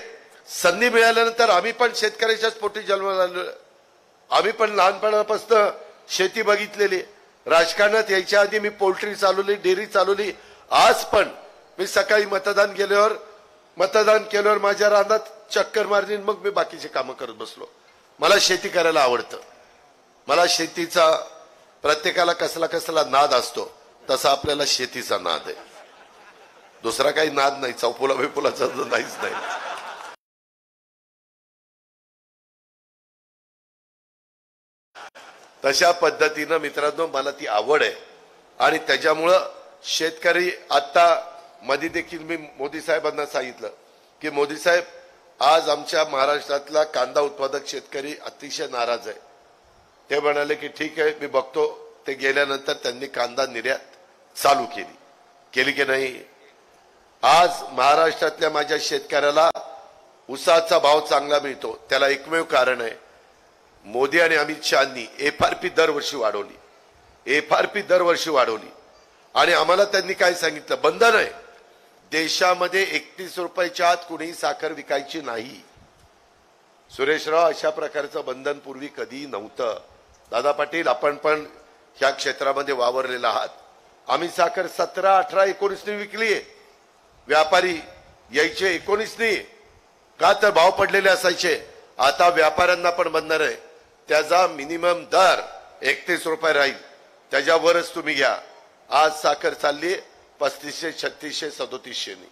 संधी मिळाल्यानंतर आम्ही पण शेतकऱ्याच्याच पोटी जन्माला आलो. आम्ही पण लहानपणापासून शेती बघितलेली. राजकारणात यायच्या आधी मी पोल्ट्री चालवली, डेअरी चालवली. आज पण मी सकाळी मतदान केल्यावर माझ्या रानात चक्कर मारली, मग मी बाकीचे कामं करत बसलो. मला शेती करायला आवडतं. मला शेतीचा प्रत्येकाला कसला नाद असतो, तसा आपल्याला शेतीचा नाद आहे. दुसरा काही नाद नाही, चौफुला बिपुलाचा नाहीच नाही. तशा पद्धतीनं मित्रांनो मला ती आवड आहे. आणि त्याच्यामुळं शेतकरी, आता मध्ये देखील मी मोदी साहेबांना सांगितलं की मोदी साहेब, आज आमच्या महाराष्ट्रातला कांदा उत्पादक शेतकरी अतिशय नाराज आहे. ते म्हणाले की ठीक आहे, मी बघतो. ते गेल्यानंतर त्यांनी कांदा निर्यात चालू केली की नाही. आज महाराष्ट्रातल्या माझ्या शेतकऱ्याला ऊसाचा भाव चांगला मिळतो. त्याला एकमेव कारण आहे, मोदी आणि अमित शहानी एफआरपी दरवर्षी वाढवली. आणि आम्हाला त्यांनी काय सांगितलं, बंधन आहे, देशामध्ये 31 रुपयाच्या आत कुणीही साखर विकायची नाही. सुरेशराव, अशा प्रकारचं बंधन पूर्वी कधी नव्हतं. दादा पाटील, आपण पण ह्या क्षेत्रामध्ये वावरलेला आहात. आम्ही साखर 17, 18, 19 विकलीये. व्यापारी यायचे 19 का तर भाव पडलेले असायचे. आता व्यापाऱ्यांना पण बंधन आहे, त्याचा मिनिमम दर 31 रुपये राहील, त्याच्यावरच तुम्ही घ्या. आज साखर चालली 3500, 3600, 3700.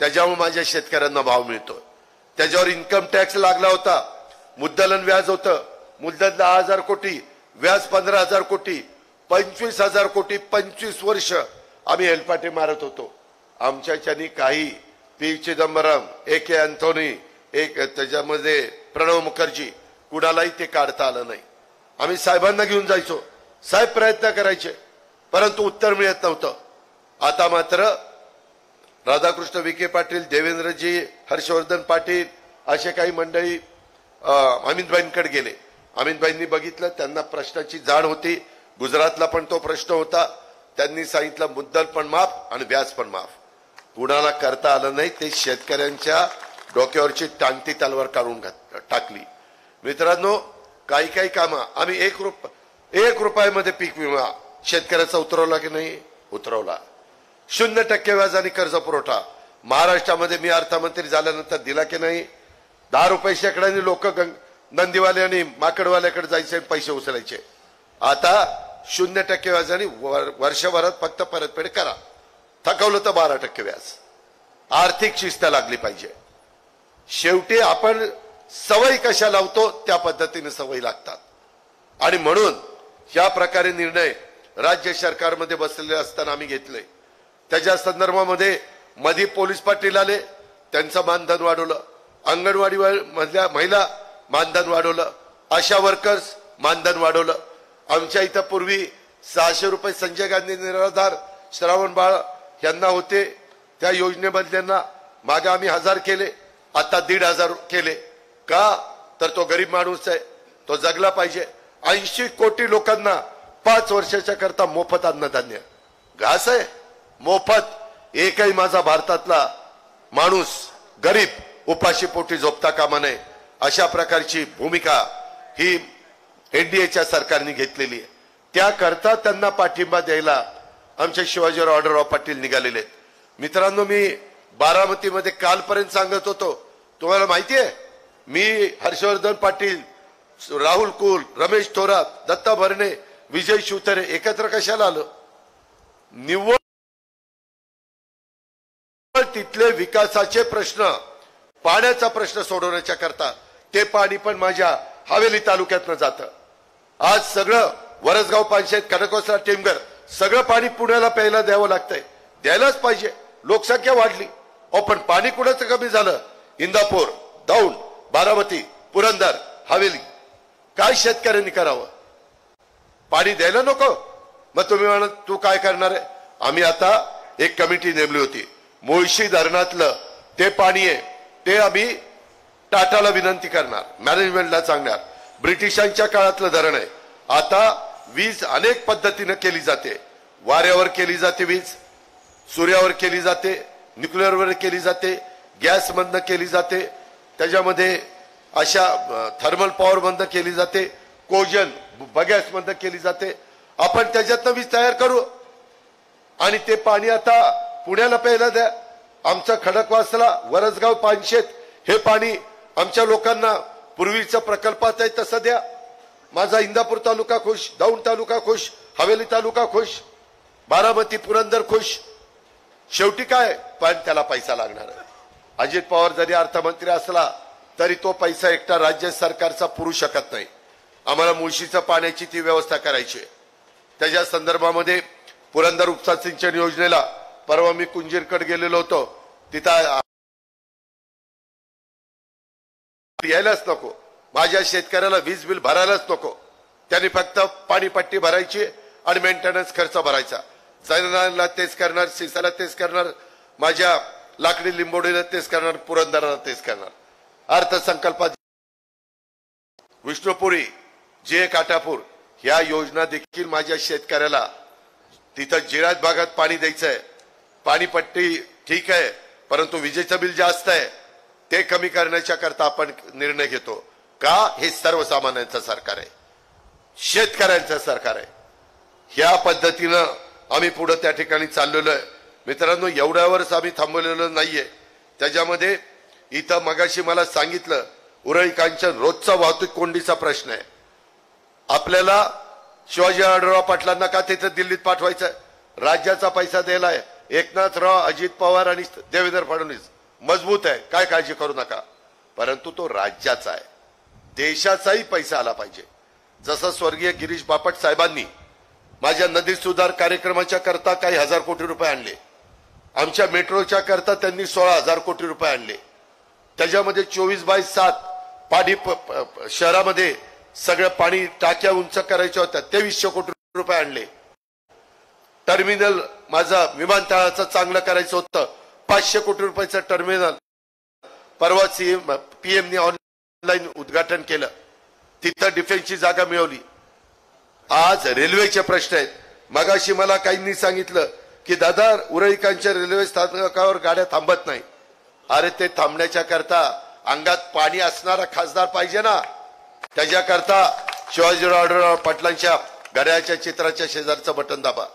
त्याच्यामुळे माझ्या शेतकऱ्यांना भाव मिळतो. त्याच्यावर इन्कम टॅक्स लागला होता, मुद्दलन व्याज होतं. मुद्दल 10,000 कोटी, व्याज 15,000 कोटी, 25,000 कोटी. 25 वर्ष आम्ही हेलपाटे मारत होतो. आमच्याच्यानी काही पी चिदंबरम, A.K. अँथोनी, एक त्याच्यामध्ये प्रणव मुखर्जी, कुणालाही ते काढता आलं नाही. आम्ही साहेबांना घेऊन जायचो, साहेब प्रयत्न करायचे, परंतु उत्तर मिळत नव्हतं. आता मात्र राधाकृष्ण विखे पाटील, देवेंद्रजी, हर्षवर्धन पाटील असे काही मंडळी अमितभाईंकडे गेले. अमितभाईंनी बघितलं, त्यांना प्रश्नाची जाण होती. गुजरातला पण तो प्रश्न होता. त्यांनी सांगितलं मुद्दल पण माफ आणि व्याज पण माफ. कुणाला करता आलं नाही. ते शेतकऱ्यांच्या डोक्यावरची टांगती तलवार काढून टाकली. मित्रांनो, काही कामं आम्ही 1 रुपयामध्ये पीक विमा शेतकऱ्याचा उतरवला की नाही? उतरवला. 0% व्याजाने कर्ज पुरवठा महाराष्ट्रामध्ये मी अर्थमंत्री झाल्यानंतर दिला की नाही? 10 रुपये शेकड्याने लोक नंदीवाले आणि माकडवाल्याकडे जायचे, पैसे उचलायचे. आता 0% व्याजाने वर्षभरात फक्त परतफेड करा. थकवलं तर 12% व्याज. आर्थिक शिस्त लागली पाहिजे. शेवटी आपण सवयी कशा लावतो त्या पद्धतीने सवयी लागतात. आणि म्हणून या प्रकारे निर्णय राज्य सरकारमध्ये बसलेले असताना आम्ही घेतले. त्याच्या संदर्भामध्ये मध्ये पोलीस पाटील आले, त्यांचं मानधन वाढवलं. अंगणवाडी मधल्या महिला मानधन वाढवलं. आशा वर्कर्स मानधन वाढवलं. आमच्या इथं पूर्वी 600 रुपये संजय गांधी निराधार श्रावण बाळ यांना होते, त्या योजनेमधल्यांना मागे आम्ही 1000 केले, आता 1,500 केले. का तर तो गरीब माणूस आहे, तो जगला पाहिजे. 80 कोटी लोकांना 5 वर्षाच्या करता मोफत अन्नधान्य, घास आहे मोफत. एकही माझा भारतातला माणूस गरीब उपाशी पोटी झोपता कामा नये. अशा प्रकारची भूमिका ही एनडीएच्या सरकारने घेतलेली आहे. त्याकरता त्यांना पाठिंबा द्यायला आमचे शिवाजीराव आढळराव पाटील निघालेले आहेत. मित्रांनो, मी बारामतीमध्ये कालपर्यंत सांगत होतो, तुम्हाला माहिती आहे मी हर्षवर्धन पाटील, राहुल कुल, रमेश थोरात, दत्ता भरणे, विजय शिवतरे एकत्र कशाला आलो? निव्वळ तिथले विकासाचे प्रश्न पाण्याचा प्रश्न सोडवण्याच्या करता ते पाणी पण माझ्या हवेली तालुक्यातनं जातं. आज सगळं वरसगाव पंचायत, खडकवासला, टेमघर सगळं पाणी पुण्याला प्यायला द्यावं लागतंय. द्यायलाच पाहिजे, लोकसंख्या वाढली. पण पाणी कुणाचं कमी झालं? इंदापूर, दौंड, बारामती, पुरंदर, हवेली. काय शेतकऱ्यांनी करावं? पाणी द्यायला नको? मग तुम्ही म्हणा तू काय करणार आहे? आम्ही आता एक कमिटी नेमली होती. मुळशी धरणातलं ते पाणी आहे ते आम्ही टाटाला विनंती करणार, मॅनेजमेंटला सांगणार. ब्रिटिशांच्या काळातलं धरण आहे. आता वीज अनेक पद्धतीने केली जाते. वाऱ्यावर केली जाते वीज, सूर्यावर केली जाते, न्यूक्लिअरवर केली जाते, गॅस मधनं केली जाते, त्याच्यामध्ये अशा थर्मल पॉवर मधनं केली जाते, कोजन बगॅस मधनं केली जाते. आपण त्याच्यातनं वीज तयार करू आणि ते पाणी आता पुण्याला प्यायला द्या. आमचा खडकवासला, वरसगाव, पानशेत हे पाणी आमच्या लोकांना पूर्वीच्या प्रकल्पात आहे तसं द्या. माझा इंदापूर तालुका खुश, दौंड तालुका खुश, हवेली तालुका खुश, बारामती, पुरंदर खुश. शेवटी काय? पण त्याला पैसा लागणार आहे. अजित पवार जरी अर्थमंत्री असला तरी तो पैसा एकटा राज्य सरकारचा पुरू शकत नाही. आम्हाला मुळशीच्या पाण्याची ती व्यवस्था करायची आहे. त्याच्या संदर्भामध्ये पुरंदर उपसा सिंचन योजनेला परवा मी कुंजीरकडे गेलेलो होतो. तिथं यायलाच नको, माझ्या शेतकऱ्याला वीज बिल भरायलाच नको. त्यांनी फक्त पाणीपट्टी भरायची आणि मेंटेनन्स खर्च भरायचा. जैनाला तेच करणार, सिसाला तेच करणार, माझ्या लाकडी लिंबोडीला तेच करणार, पुरंदराला तेच करणार. अर्थसंकल्पात विष्णुपुरी, जे काटापूर ह्या योजना देखील माझ्या शेतकऱ्याला तिथं जिरायत भागात पाणी द्यायचंय. पाणीपट्टी ठीक आहे, परंतु विजेचं बिल जास्त आहे, ते कमी करण्याच्या करता आपण निर्णय घेतो का? हे सर्वसामान्यांचं सरकार आहे, शेतकऱ्यांचं सरकार आहे. ह्या पद्धतीनं आम्ही पुढे त्या ठिकाणी चाललेलो आहे. मित्रांनो, एवढ्यावरच आम्ही थांबवलेलो नाहीये. त्याच्यामध्ये इथं मगाशी मला सांगितलं उरळी कांचन रोजचा वाहतूक कोंडीचा प्रश्न आहे. आपल्याला शिवाजी आढळराव पाटलांना का तिथे दिल्लीत पाठवायचं? राज्याचा पैसा दिलाय एकनाथराव, अजित पवार आणि देवेंद्र फडणवीस. मजबूत आहे, काय काळजी करू नका. परंतु तो राज्याचा आहे, देशाचाही पैसा आला पाहिजे. जसं स्वर्गीय गिरीश बापट साहेबांनी माझ्या नदी सुधार कार्यक्रमाच्या करता काही हजार कोटी रुपये आणले. आमच्या मेट्रोच्या करता त्यांनी 16,000 कोटी रुपये आणले. त्याच्यामध्ये 24/7 पाणी शहरामध्ये सगळं पाणी टाक्या उंच करायच्या होत्या, 2300 कोटी रुपये आणले. टर्मिनल माझा विमानतळाचं चांगलं करायचं होतं, 500 कोटी रुपयाचं टर्मिनल परवा पीएमने ऑनलाईन उद्घाटन केलं. तिथं डिफेन्सची जागा मिळवली. आज रेल्वेचे प्रश्न आहेत. मगाशी मला काहींनी सांगितलं की दादा उरळीकांच्या रेल्वे स्थानकावर गाड्या थांबत नाही. अरे ते थांबण्याच्या करता अंगात पाणी असणारा खासदार पाहिजे ना. त्याच्याकरता शिवाजीराव आढळराव पाटलांच्या घड्याळाच्या चित्राच्या शेजारचं बटन दाबा.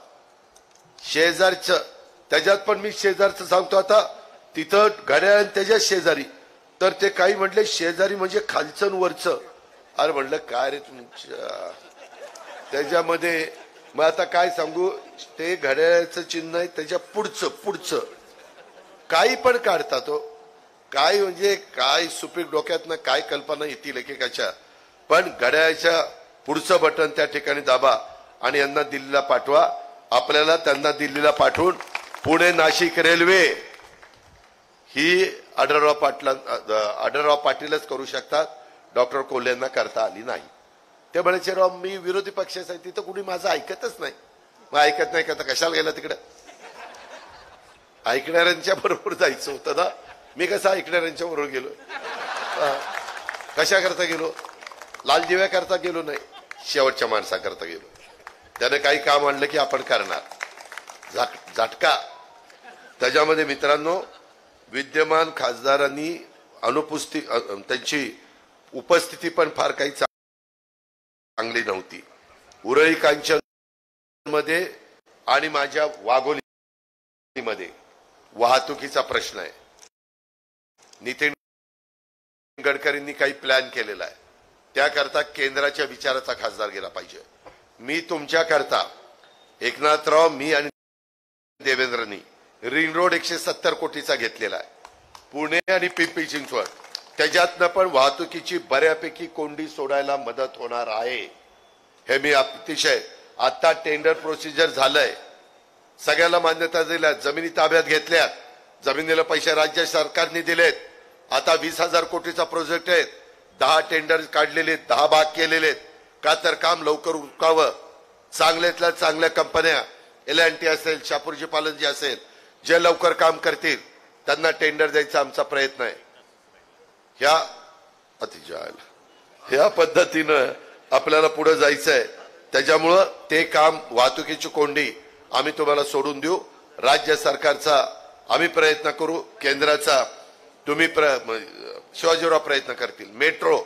शेजारचं, त्याच्यात पण मी शेजारचं सांगतो. आता तिथं घड्याळ त्याच्या शेजारी, तर ते काही म्हटले शेजारी म्हणजे खालचं वरचं. अरे म्हटलं काय रे तुमच्या त्याच्यामध्ये. मग आता काय सांगू, ते घड्याळाचं चिन्ह आहे, त्याच्या पुढचं काही पण काढतात. तो काय म्हणजे काय सुपीक डोक्यातनं काय कल्पना येतील एकेकाच्या. पण घड्याळाच्या पुढचं बटन त्या ठिकाणी दाबा आणि यांना दिल्लीला पाठवा. आपल्याला त्यांना दिल्लीला पाठवून पुणे नाशिक रेल्वे ही आढळराव पाटीलच करू शकतात. डॉक्टर कोल्हेंना करता आली नाही. ते म्हणायचे राव मी विरोधी पक्षाचा आहे, तिथं कुणी माझं ऐकतच नाही. मग ऐकत नाही का तर कशाला गेला तिकडे? ऐकणाऱ्यांच्या बरोबर जायचं होतं ना. मी कसं ऐकणाऱ्यांच्या बरोबर गेलो? कशा करता गेलो? लाल दिव्या करता गेलो नाही, शेवटच्या माणसाकरता गेलो. त्याने काही काम आणलं की आपण करणार. झटका. त्याच्यामध्ये मित्रांनो, विद्यमान खासदारांनी त्यांची उपस्थिती पण फार काही चांगली नव्हती. उरळी कांचन मध्ये आणि माझ्या वाघोली मध्ये वाहतुकीचा प्रश्न आहे. नितीन गडकरींनी काही प्लॅन केलेला आहे, त्याकरता केंद्राच्या विचाराचा खासदार गेला पाहिजे. मी तुमच्याकरता एकनाथराव, मी आणि देवेंद्रनी रिंग रोड 170 कोटीचा घेतलेला आहे. पुणे आणि पिंपरी चिंचवड त्याच्यातनं पण वाहतुकीची बऱ्यापैकी कोंडी सोडायला मदत होणार आहे. हे मी अतिशय आता टेंडर प्रोसिजर झालंय, सगळ्याला मान्यता दिल्या, जमिनी ताब्यात घेतल्यात, जमिनीला पैसे राज्य सरकारने दिलेत. आता 20,000 कोटीचा प्रोजेक्ट आहे, 10 टेंडर काढलेले, 10 भाग केलेले. का तर काम लवकर उरकावं. चांगल्यातल्या चांगल्या कंपन्या L&T असेल, शापूरजी पालनजी असेल, जे लवकर काम करतील त्यांना टेंडर द्यायचा आमचा प्रयत्न आहे. ह्या पद्धतीनं आपल्याला पुढे जायचंय. त्याच्यामुळं ते काम वाहतुकीची कोंडी आम्ही तुम्हाला सोडून देऊ. राज्य सरकारचा आम्ही प्रयत्न करू, केंद्राचा तुम्ही शिवाजीराव प्रयत्न करतील. मेट्रो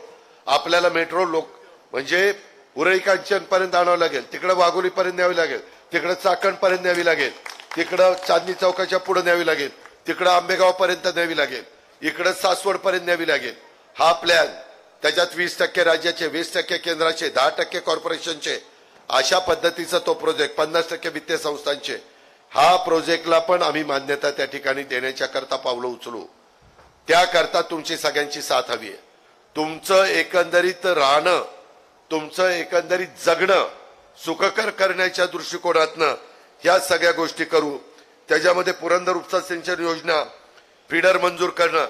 आपल्याला मेट्रो लोक म्हणजे उरळी कांचन पर्यंत आणावं लागेल, तिकडे वाघोली पर्यंत न्यावी लागेल, तिकडे चाकण पर्यंत न्यावी लागेल, तिकडं चांदणी चौकाच्या पुढे न्यावी लागेल, तिकडं आंबेगाव पर्यंत न्यावी लागेल, इकडे सासवड पर्यंत न्यावी लागेल. हा प्लॅन त्याच्यात 20% राज्याचे, 20% केंद्राचे, 10% कॉर्पोरेशनचे, अशा पद्धतीचा तो प्रोजेक्ट, 50% वित्तीय संस्थांचे. हा प्रोजेक्टला पण आम्ही मान्यता त्या ठिकाणी देण्याच्या करता पावलं उचलू. त्याकरता तुमची सगळ्यांची साथ हवी आहे. तुमचं एकंदरीत राहणं, तुमचं एकंदरीत जगणं सुखकर करण्याच्या दृष्टिकोनातनं ह्या सगळ्या गोष्टी करू. त्याच्यामध्ये पुरंदर उपसा सिंचन योजना फीडर मंजूर करणं,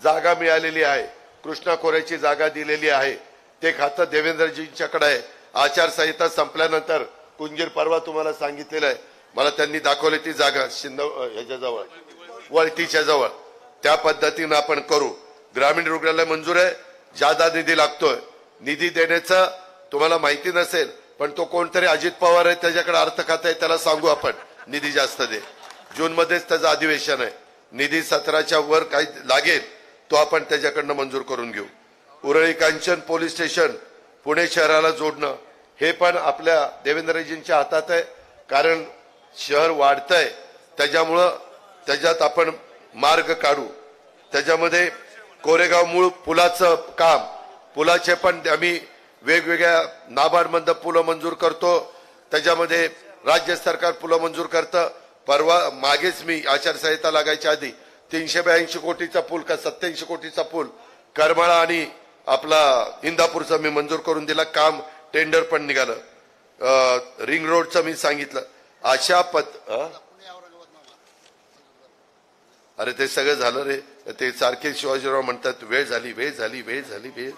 जागा मिळालेली आहे, कृष्णा खोऱ्याची जागा दिलेली आहे, ते खातं देवेंद्रजींच्याकडे आहे. आचारसंहिता संपल्यानंतर कुंजीर परवा तुम्हाला सांगितलेलं आहे, मला त्यांनी दाखवली ती जागा ह्याच्याजवळ वळतीच्या जवळ. त्या पद्धतीनं आपण करू. ग्रामीण रुग्णालय मंजूर आहे, जादा निधी लागतोय. निधी देण्याचं तुम्हाला माहिती नसेल, पण तो कोणतरी अजित पवार आहे, त्याच्याकडे अर्थ खातं आहे, त्याला सांगू आपण निधी जास्त दे. जून मध्येच त्याचं अधिवेशन आहे. निधी 17च्या वर काही लागेल तो आपण त्याच्याकडनं मंजूर करून घेऊ. उरळी कांचन पोलीस स्टेशन पुणे शहराला जोडणं हे पण आपल्या देवेंद्रजींच्या हातात आहे, कारण शहर वाढतंय, त्याच्यामुळं त्याच्यात आपण मार्ग काढू. त्याच्यामध्ये कोरेगाव मूळ पुलाचं काम, पुलाचे पण आम्ही वेगवेगळ्या नाबार्ड मधनं पुलं मंजूर करतो. त्याच्यामध्ये राज्य सरकार पुलं मंजूर करतं. परवा मागेच मी आचारसंहिता लागायच्या आधी 382 कोटीचा पूल का 87 कोटीचा पूल करमाळा आणि आपला इंदापूरचा मी मंजूर करून दिला. काम टेंडर पण निघालं. रिंग रोडचं मी सांगितलं. अशा अरे ते सगळं झालं रे. ते सारखे शिवाजीराव म्हणतात वेळ झाली, वेळ झाली, वेळ झाली, वेळ.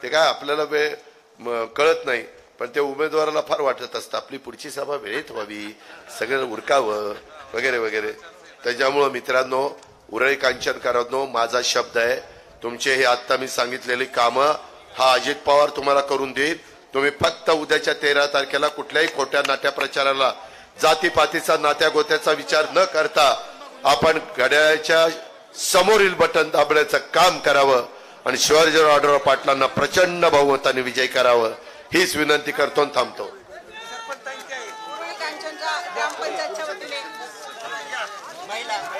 ते काय आपल्याला वेळ कळत नाही, पण ते उमेदवाराला फार वाटत असतं आपली पुढची सभा वेळेत व्हावी, सगळं उरकावं वगैरे वगैरे. त्याच्यामुळं मित्रांनो, उरळी कांचनकरांनो, माझा शब्द आहे, तुमचे हे आता मी सांगितलेली कामं हा अजित पवार तुम्हाला करून देईल. तुम्ही फक्त उद्याच्या 13 तारखेला कुठल्याही खोट्या नाट्या प्रचाराला, जातीपातीचा नात्या गोत्याचा विचार न करता आपण घड्याळाच्या समोरील बटन दाबण्याचं काम करावं आणि शिवाजीराव आढळराव पाटलांना प्रचंड बहुमताने विजय करावं, हीच विनंती करतो आणि थांबतो. ग्रामपंचायतच्या वतीने महिला